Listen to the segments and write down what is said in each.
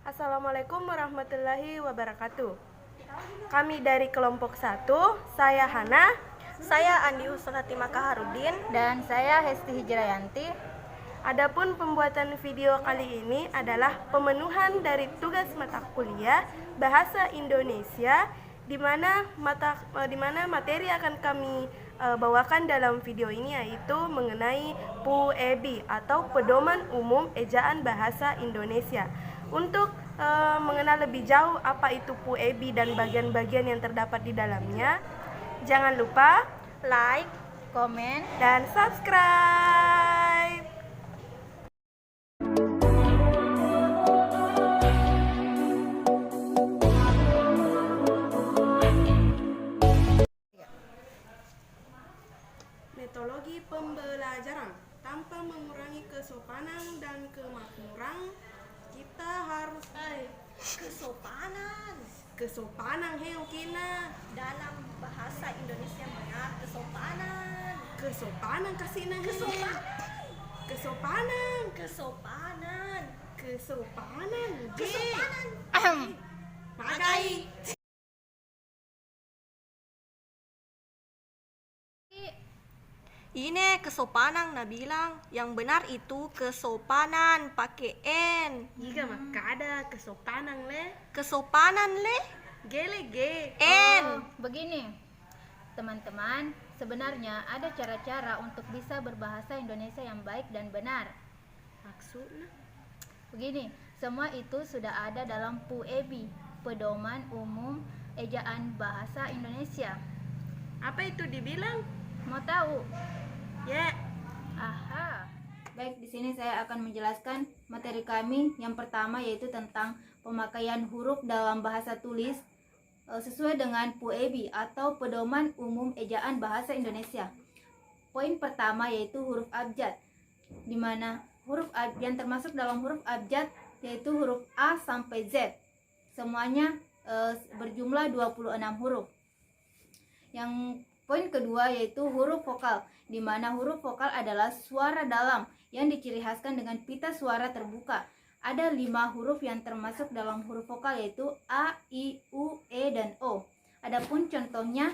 Assalamualaikum warahmatullahi wabarakatuh. Kami dari kelompok 1, saya Hana, Saya Andi Husnati Makaharudin. Dan saya Hesti Hijrayanti. Adapun pembuatan video kali ini adalah pemenuhan dari tugas mata kuliah Bahasa Indonesia di mana materi akan kami bawakan dalam video ini yaitu mengenai PUEB atau Pedoman Umum Ejaan Bahasa Indonesia. Untuk mengenal lebih jauh apa itu PUEB dan bagian-bagian yang terdapat di dalamnya, jangan lupa Like, Komen. dan subscribe. Metodologi pembelajaran. Tanpa mengurangi kesopanan dan kemakmuran, kita harus kesopanan heokina dalam bahasa Indonesia benar kesopanan. kesopanan kasihna Kesopanan. kesopanan Kesopanan. pakai Ini kesopanan, nah bilang yang benar itu kesopanan pakai N. jika maka ada kesopanan le Kesopanan le gele N. Begini, teman-teman, sebenarnya ada cara-cara untuk bisa berbahasa Indonesia yang baik dan benar. maksudnya Begini, semua itu sudah ada dalam PUEB, Pedoman Umum Ejaan Bahasa Indonesia. apa itu dibilang Mau tahu? ya. Aha. Baik, di sini saya akan menjelaskan materi kami. Yang pertama yaitu tentang pemakaian huruf dalam bahasa tulis sesuai dengan PUEB atau Pedoman Umum Ejaan Bahasa Indonesia. Poin pertama yaitu huruf abjad, di mana huruf yang termasuk dalam huruf abjad yaitu huruf A sampai Z. Semuanya berjumlah 26 huruf. Yang poin kedua yaitu huruf vokal, di mana huruf vokal adalah suara dalam yang diciri khaskan dengan pita suara terbuka. Ada 5 huruf yang termasuk dalam huruf vokal yaitu A, I, U, E, dan O. Adapun contohnya,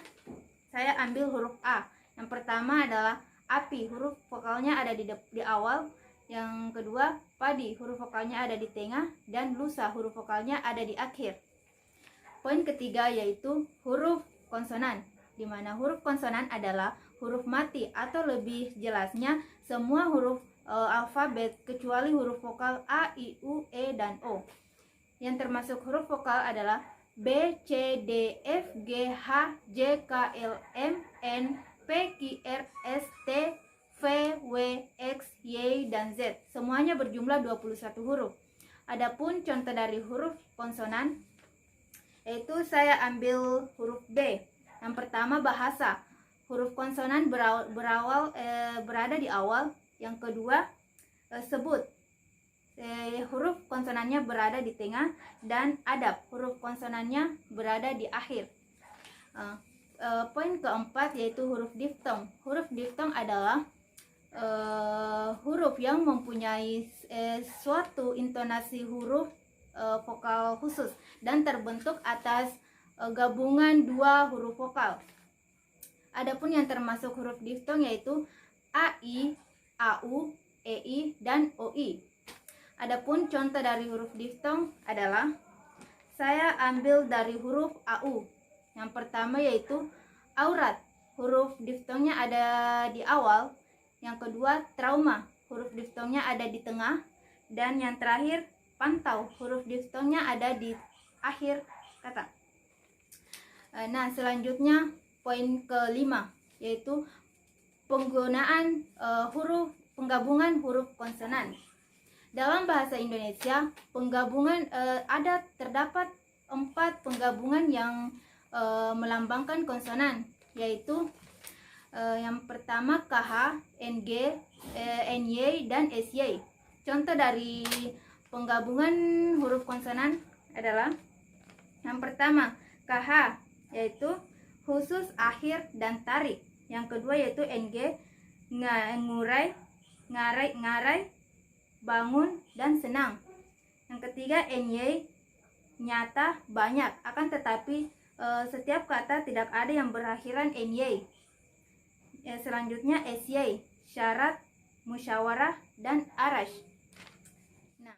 saya ambil huruf A. Yang pertama adalah api, huruf vokalnya ada di awal. Yang kedua, padi, huruf vokalnya ada di tengah. Dan lusa, huruf vokalnya ada di akhir. Poin ketiga yaitu huruf konsonan, di mana huruf konsonan adalah huruf mati atau lebih jelasnya semua huruf alfabet kecuali huruf vokal A, I, U, E, dan O. Yang termasuk huruf vokal adalah B, C, D, F, G, H, J, K, L, M, N, P, Q, R, S, T, V, W, X, Y, dan Z. Semuanya berjumlah 21 huruf. Adapun contoh dari huruf konsonan, yaitu saya ambil huruf B. Yang pertama bahasa, huruf konsonan berada di awal. Yang kedua sebut, huruf konsonannya berada di tengah. Dan adab, huruf konsonannya berada di akhir. Poin keempat yaitu huruf diftong. Huruf diftong adalah huruf yang mempunyai suatu intonasi huruf vokal khusus dan terbentuk atas gabungan 2 huruf vokal. Adapun yang termasuk huruf diftong yaitu AI, AU, EI, dan OI. Adapun contoh dari huruf diftong adalah saya ambil dari huruf AU. Yang pertama yaitu aurat, huruf diftongnya ada di awal. Yang kedua trauma, huruf diftongnya ada di tengah. Dan yang terakhir pantau, huruf diftongnya ada di akhir kata. Nah, selanjutnya poin kelima yaitu penggunaan penggabungan huruf konsonan. Dalam bahasa Indonesia, terdapat 4 penggabungan yang melambangkan konsonan, yaitu yang pertama KH, NG, NY, dan SY. Contoh dari penggabungan huruf konsonan adalah yang pertama KH, yaitu khusus, akhir, dan tarik. Yang kedua yaitu NG, ngurai, ngarai, bangun, dan senang. Yang ketiga NY, nyata, banyak. Akan tetapi setiap kata tidak ada yang berakhiran NY. Selanjutnya SY, syarat, musyawarah, dan arash. Nah,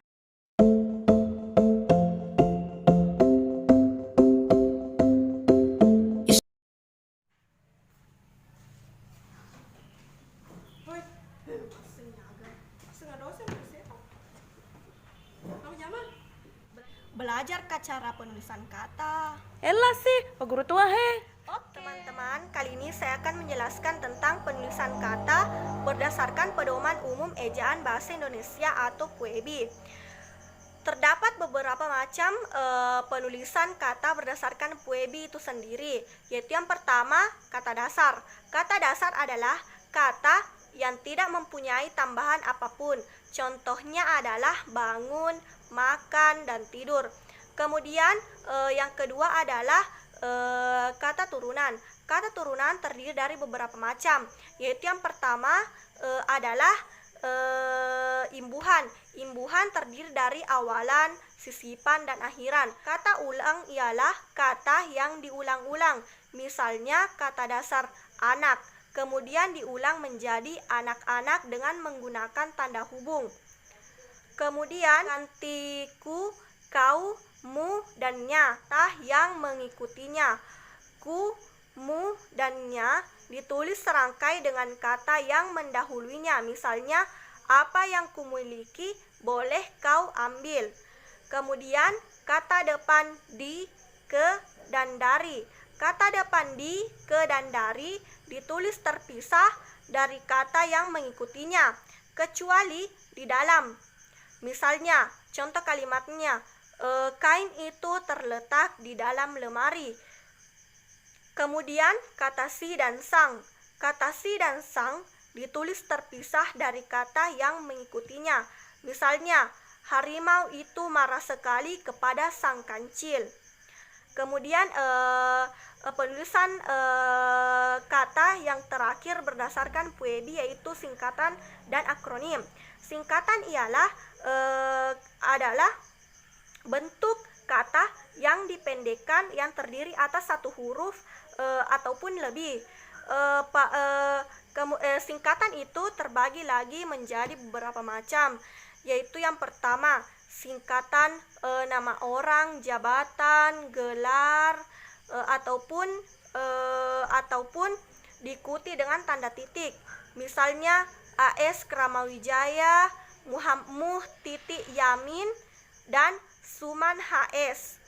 Belajar ke cara penulisan kata. Elah sih, Pak Guru tua he. Teman-teman, kali ini saya akan menjelaskan tentang penulisan kata berdasarkan Pedoman Umum Ejaan Bahasa Indonesia atau PUEB. Terdapat beberapa macam penulisan kata berdasarkan PUEB itu sendiri, yaitu yang pertama, kata dasar. Kata dasar adalah kata yang tidak mempunyai tambahan apapun. Contohnya adalah bangun, makan, dan tidur. Kemudian yang kedua adalah kata turunan. Kata turunan terdiri dari beberapa macam, yaitu yang pertama adalah imbuhan. Imbuhan terdiri dari awalan, sisipan, dan akhiran. Kata ulang ialah kata yang diulang-ulang. Misalnya kata dasar anak, kemudian diulang menjadi anak-anak dengan menggunakan tanda hubung. Kemudian gantiku, kau, mu, dan nya, tah yang mengikutinya. Ku, mu, dan nya ditulis serangkai dengan kata yang mendahulunya. Misalnya, apa yang kumiliki boleh kau ambil. Kemudian kata depan di, ke, dan dari. Kata depan di, ke, dan dari ditulis terpisah dari kata yang mengikutinya, kecuali di dalam. Misalnya, contoh kalimatnya, kain itu terletak di dalam lemari. Kemudian kata si dan sang. Kata si dan sang ditulis terpisah dari kata yang mengikutinya. Misalnya, harimau itu marah sekali kepada sang kancil. Kemudian penulisan kata yang terakhir berdasarkan PUEB yaitu singkatan dan akronim. Singkatan ialah adalah bentuk kata yang dipendekkan yang terdiri atas satu huruf ataupun lebih. Singkatan itu terbagi lagi menjadi beberapa macam, yaitu yang pertama singkatan nama orang, jabatan, gelar, ataupun diikuti dengan tanda titik. Misalnya AS Kramawijaya, Muhammad titik Yamin, dan Suman HS.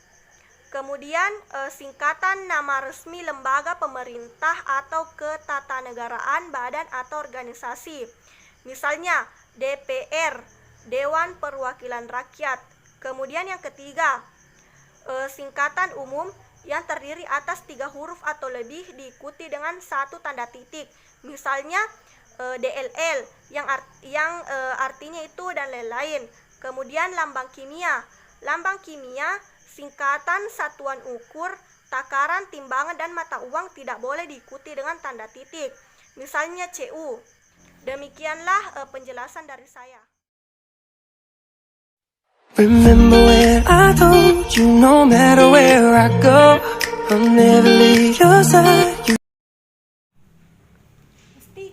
Kemudian singkatan nama resmi lembaga pemerintah atau ketatanegaraan badan atau organisasi. Misalnya DPR, Dewan Perwakilan Rakyat. Kemudian yang ketiga, singkatan umum yang terdiri atas 3 huruf atau lebih diikuti dengan satu tanda titik. Misalnya DLL yang artinya itu dan lain-lain. Kemudian lambang kimia. Lambang kimia singkatan satuan ukur, takaran, timbangan, dan mata uang tidak boleh diikuti dengan tanda titik. Misalnya CU. Demikianlah penjelasan dari saya. Remember when I told you no matter where I go, I'll never leave your side. Mesti,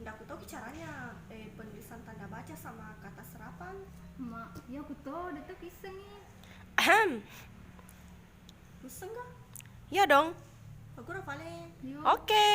aku tahu caranya penulisan tanda baca sama kata serapan. mak, ya aku tahu, udah tuh kisah nih. Ahem. Bisa nggak? Ya dong. Aku rafale. Yuk. Oke.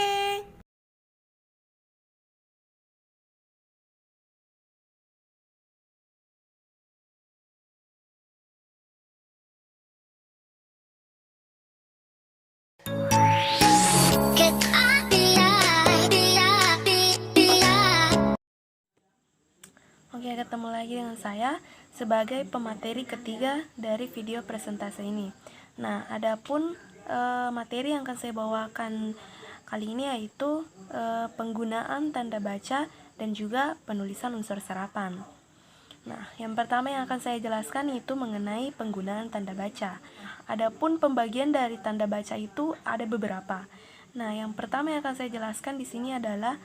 Oke, ketemu lagi dengan saya sebagai pemateri ketiga dari video presentasi ini. Nah, adapun materi yang akan saya bawakan kali ini yaitu penggunaan tanda baca dan juga penulisan unsur serapan. Nah, yang pertama yang akan saya jelaskan itu mengenai penggunaan tanda baca. Adapun pembagian dari tanda baca itu ada beberapa. Nah, yang pertama yang akan saya jelaskan di sini adalah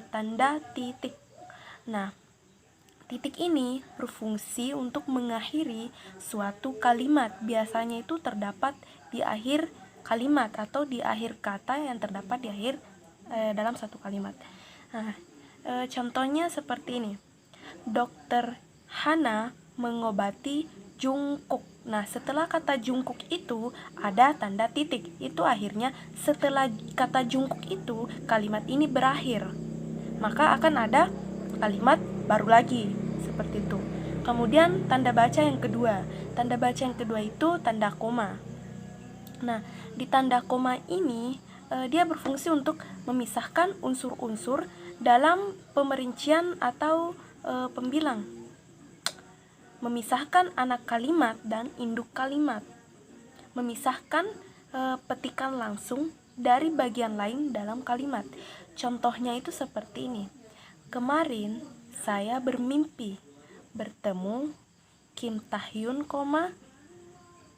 tanda titik. Nah, titik ini berfungsi untuk mengakhiri suatu kalimat. Biasanya itu terdapat di akhir kalimat atau di akhir kata yang terdapat di akhir dalam satu kalimat. Nah, contohnya seperti ini. Dokter Hana mengobati Jungkook. Nah, setelah kata Jungkook itu ada tanda titik. Itu akhirnya setelah kata Jungkook itu kalimat ini berakhir. Maka akan ada kalimat baru lagi seperti itu. Kemudian tanda baca yang kedua. Tanda baca yang kedua itu tanda koma. Nah, di tanda koma ini dia berfungsi untuk memisahkan unsur-unsur dalam pemerincian atau pembilang. Memisahkan anak kalimat dan induk kalimat. Memisahkan petikan langsung dari bagian lain dalam kalimat. Contohnya itu seperti ini. Kemarin saya bermimpi bertemu Kim Taehyun,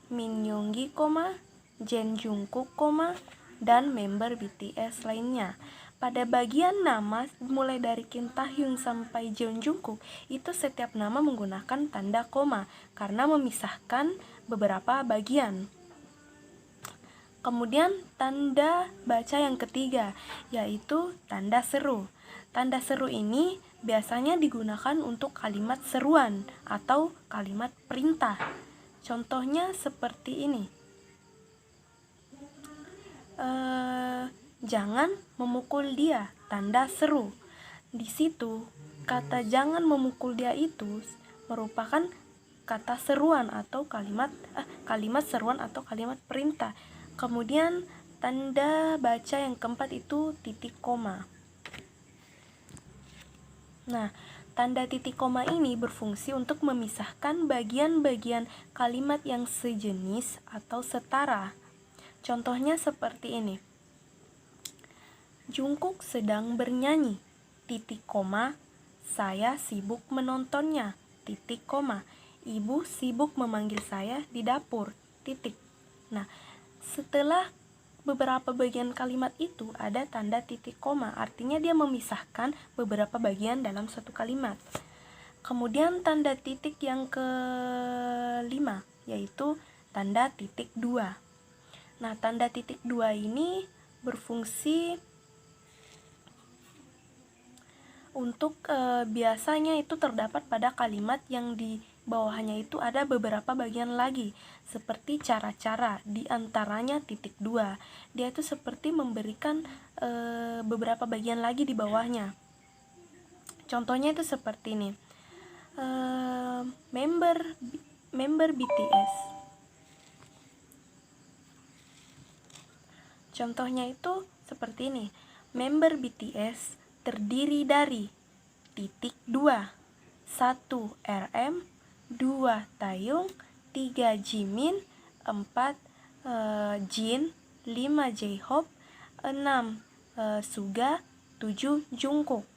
Min Yoongi, Jin Jungkook, dan member BTS lainnya. Pada bagian nama mulai dari Kim Taehyun sampai Jin Jungkook itu setiap nama menggunakan tanda koma karena memisahkan beberapa bagian. Kemudian tanda baca yang ketiga yaitu tanda seru. Tanda seru ini biasanya digunakan untuk kalimat seruan atau kalimat perintah. Contohnya seperti ini. Jangan memukul dia, tanda seru. Di situ kata jangan memukul dia itu merupakan kata seruan atau kalimat seruan atau kalimat perintah. Kemudian tanda baca yang keempat itu titik koma. Nah, tanda titik koma ini berfungsi untuk memisahkan bagian-bagian kalimat yang sejenis atau setara. Contohnya seperti ini. Jungkook sedang bernyanyi, titik koma, saya sibuk menontonnya, titik koma, ibu sibuk memanggil saya di dapur, titik. Nah, setelah beberapa bagian kalimat itu ada tanda titik koma, artinya dia memisahkan beberapa bagian dalam satu kalimat. Kemudian tanda titik yang kelima yaitu tanda titik dua. Nah, tanda titik dua ini berfungsi untuk biasanya itu terdapat pada kalimat yang di bawahnya itu ada beberapa bagian lagi, seperti cara-cara, di antaranya titik dua. Dia itu seperti memberikan beberapa bagian lagi di bawahnya. Contohnya itu seperti ini. Member BTS. Contohnya itu seperti ini. Member BTS terdiri dari titik 2, 1 RM, 2 Taeyong, 3 Jimin, 4 Jin, 5 J-Hope, 6 Suga, 7 Jungkook.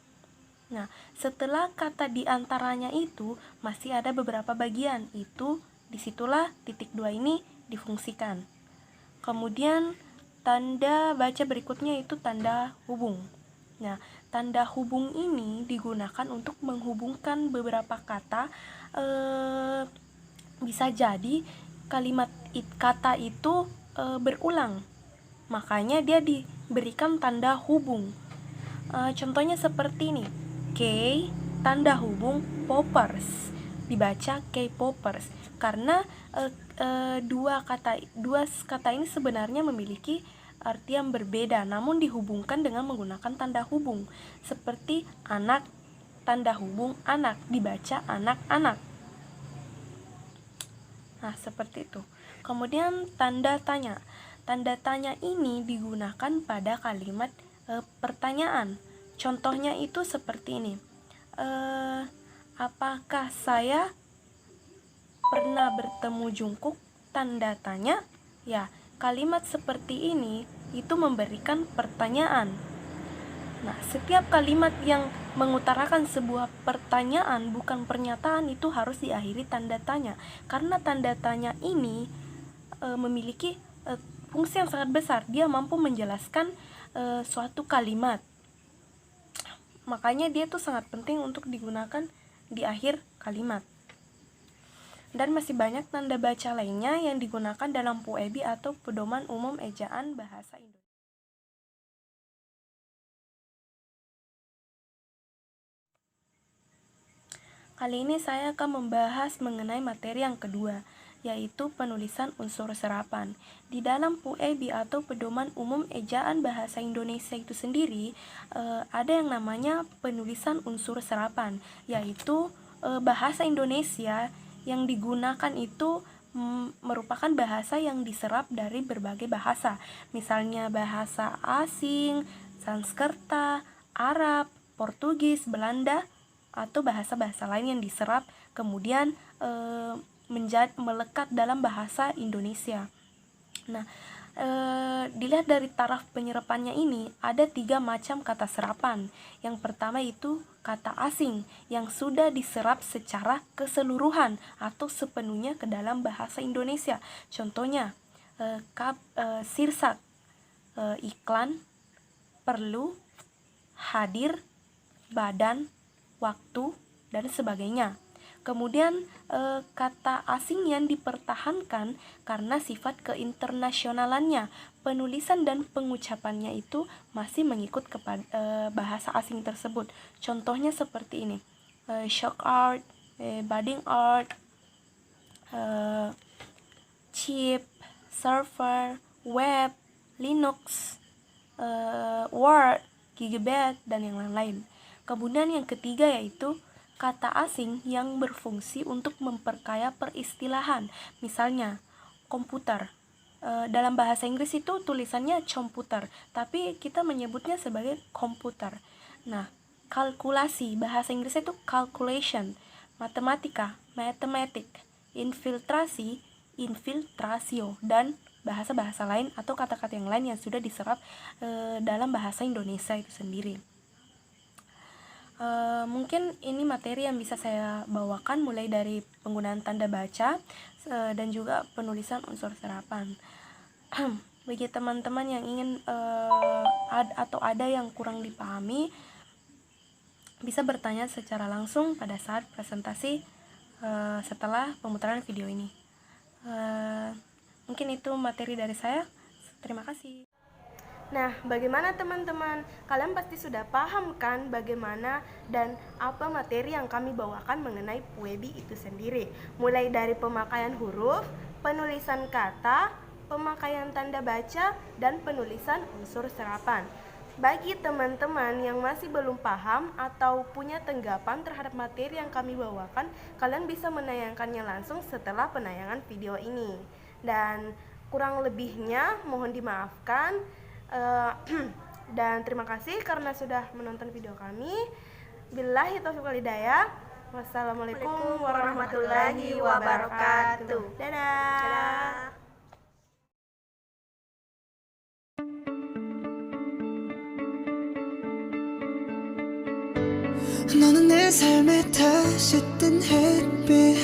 Nah, setelah kata diantaranya itu masih ada beberapa bagian, itu disitulah titik 2 ini difungsikan. Kemudian tanda baca berikutnya itu tanda hubung. Nah, tanda hubung ini digunakan untuk menghubungkan beberapa kata. Bisa jadi kata itu berulang, makanya dia diberikan tanda hubung. Contohnya seperti ini. K tanda hubung poppers, dibaca K-popers karena dua kata ini sebenarnya memiliki arti yang berbeda, namun dihubungkan dengan menggunakan tanda hubung. Seperti anak, tanda hubung anak, dibaca anak-anak. Nah, seperti itu. Kemudian tanda tanya. Tanda tanya ini digunakan pada kalimat pertanyaan. Contohnya itu seperti ini. Apakah saya pernah bertemu Jungkook? Tanda tanya. Ya, kalimat seperti ini itu memberikan pertanyaan. Nah, setiap kalimat yang mengutarakan sebuah pertanyaan bukan pernyataan itu harus diakhiri tanda tanya, karena tanda tanya ini memiliki fungsi yang sangat besar. Dia mampu menjelaskan suatu kalimat. Makanya dia tuh sangat penting untuk digunakan di akhir kalimat. Dan masih banyak tanda baca lainnya yang digunakan dalam PUEB atau Pedoman Umum Ejaan Bahasa Indonesia. Kali ini saya akan membahas mengenai materi yang kedua, yaitu penulisan unsur serapan. Di dalam PUEB atau Pedoman Umum Ejaan Bahasa Indonesia itu sendiri, ada yang namanya penulisan unsur serapan, yaitu bahasa Indonesia yang digunakan itu merupakan bahasa yang diserap dari berbagai bahasa, misalnya bahasa asing, Sanskerta, Arab, Portugis, Belanda, atau bahasa-bahasa lain yang diserap kemudian melekat dalam bahasa Indonesia. Nah, dilihat dari taraf penyerapannya ini, ada 3 macam kata serapan. Yang pertama itu kata asing yang sudah diserap secara keseluruhan atau sepenuhnya ke dalam bahasa Indonesia. Contohnya, sirsak, iklan, perlu, hadir, badan, waktu, dan sebagainya. Kemudian kata asing yang dipertahankan karena sifat keinternasionalannya, penulisan dan pengucapannya itu masih mengikut kepada bahasa asing tersebut. Contohnya seperti ini, shock art, budding art, chip, server, web, Linux, Word, Gigabit, dan yang lain-lain. Kemudian yang ketiga yaitu kata asing yang berfungsi untuk memperkaya peristilahan. Misalnya, komputer. Dalam bahasa Inggris itu tulisannya computer, tapi kita menyebutnya sebagai komputer. Nah, kalkulasi, bahasa Inggris itu calculation. Matematika, mathematic. Infiltrasi, infiltratio, dan bahasa-bahasa lain atau kata-kata yang lain yang sudah diserap dalam bahasa Indonesia itu sendiri. Mungkin ini materi yang bisa saya bawakan mulai dari penggunaan tanda baca dan juga penulisan unsur serapan. Bagi teman-teman yang ingin atau ada yang kurang dipahami, bisa bertanya secara langsung pada saat presentasi setelah pemutaran video ini. Mungkin itu materi dari saya. Terima kasih. Nah, bagaimana teman-teman? Kalian pasti sudah paham kan bagaimana dan apa materi yang kami bawakan mengenai PUEB itu sendiri. Mulai dari pemakaian huruf, penulisan kata, pemakaian tanda baca, dan penulisan unsur serapan. Bagi teman-teman yang masih belum paham atau punya tanggapan terhadap materi yang kami bawakan, kalian bisa menayangkannya langsung setelah penayangan video ini. Dan kurang lebihnya mohon dimaafkan. Dan terima kasih karena sudah menonton video kami. Billahi taufiq wal hidayah. Wassalamualaikum warahmatullahi wabarakatuh. Dadah. 너는 내 삶에 다시 뜬 햇빛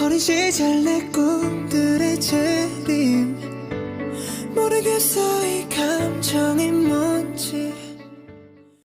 어린 시절 내 꿈들의 재림 모르겠어 이 감정이 뭐